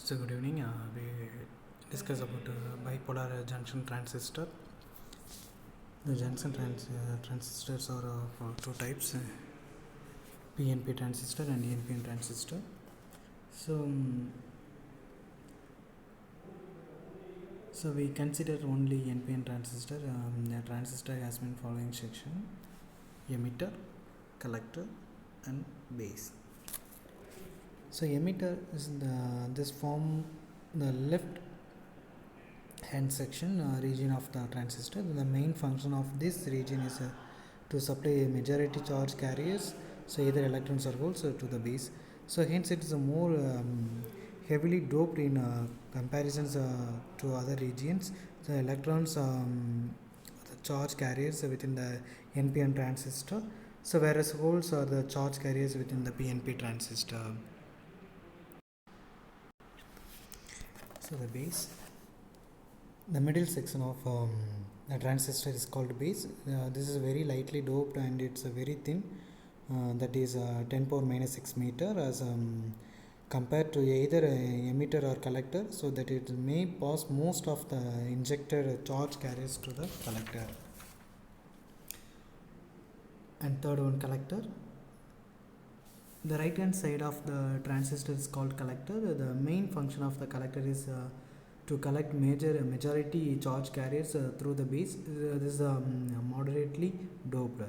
So good evening. We discuss about bipolar junction transistor. The transistors are of two types: PNP transistor and NPN transistor. So, so we consider only NPN transistor. The transistor has been following section: emitter, collector, and base. So emitter is this form the left hand section region of the transistor. The main function of this region is to supply majority charge carriers, so either electrons or holes, to the base. So hence it is a more heavily doped in comparisons to other regions. The electrons, the charge carriers within the NPN transistor, so whereas holes are the charge carriers within the PNP transistor. So the base, the middle section of the transistor is called base. This is very lightly doped and it's very thin, that is 10 power minus 6 meter as compared to either emitter or collector, so that it may pass most of the injected charge carriers to the collector. And third one, collector. The right hand side of the transistor is called collector. The main function of the collector is to collect majority charge carriers through the base. This is moderately doped.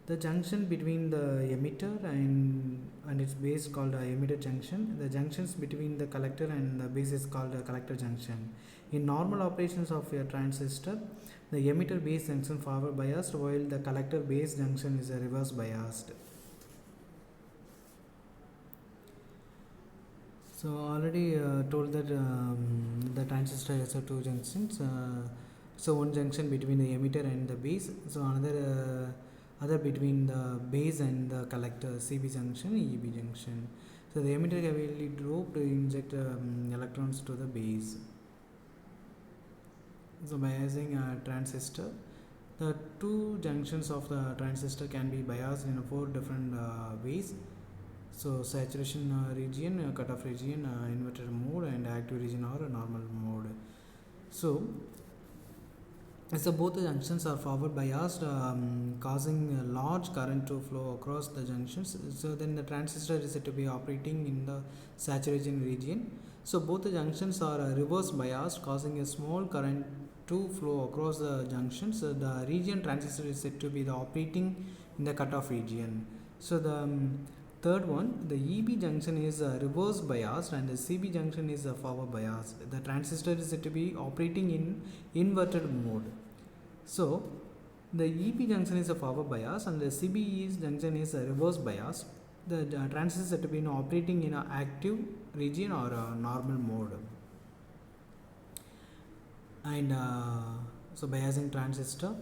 The junction between the emitter and its base called emitter junction. The junctions between the collector and the base is called a collector junction. In normal operations of a transistor, the emitter base junction forward biased, while the collector base junction is reverse biased. So already told that the transistor has two junctions. So one junction between the emitter and the base. So another other between the base and the collector, CB junction, EB junction. So the emitter heavily doped to inject electrons to the base. So biasing a transistor, the two junctions of the transistor can be biased in 4 different ways. So saturation region, cutoff region, inverted mode, and active region or normal mode. So both the junctions are forward biased, causing a large current to flow across the junctions. So then the transistor is said to be operating in the saturation region. So both the junctions are reverse biased, causing a small current to flow across the junctions. The region transistor is said to be the operating in the cutoff region. So the third one, the EB junction is reverse biased and the CB junction is forward biased. The transistor is said to be operating in inverted mode. So the EB junction is a forward bias and the CB junction is a reverse bias. The transistor is said to be operating in an active region or a normal mode. And so biasing transistor,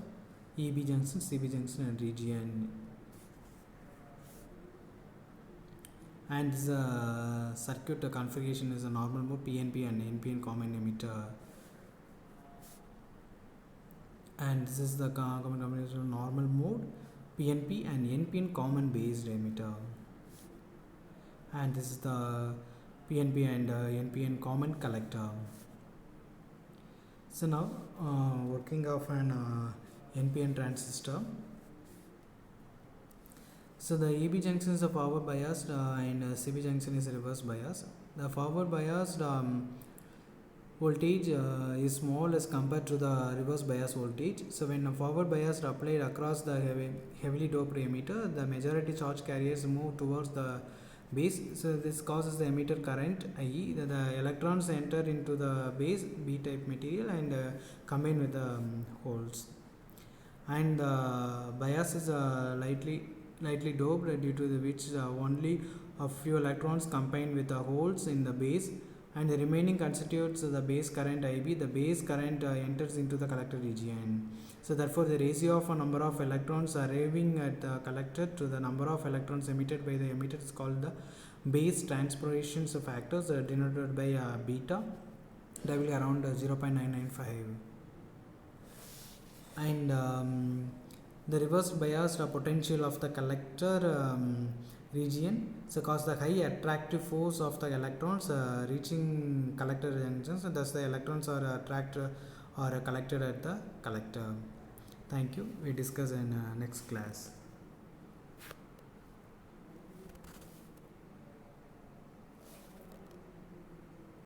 EB junction, CB junction, and region. And this circuit configuration is a normal mode, PNP and NPN common emitter. And this is the common combination normal mode, PNP and NPN common based emitter. And this is the PNP and NPN common collector. So now working of an NPN transistor. So the EB junction is a forward biased and CB junction is a reverse bias. The forward biased voltage is small as compared to the reverse bias voltage. So when a forward bias applied across the heavily doped emitter, the majority charge carriers move towards the base. So this causes the emitter current, i.e. the electrons enter into the base B-type material and combine with the holes. And the bias is lightly doped, due to which only a few electrons combine with the holes in the base, and the remaining constitutes the base current IB. The base current enters into the collector region. So therefore the ratio of a number of electrons arriving at the collector to the number of electrons emitted by the emitter is called the base transpiration factors, denoted by beta, W around 0.995. And the reverse biased potential of the collector region. So cause the high attractive force of the electrons reaching collector junctions, and thus the electrons are attracted or collected at the collector. Thank you. We discuss in next class.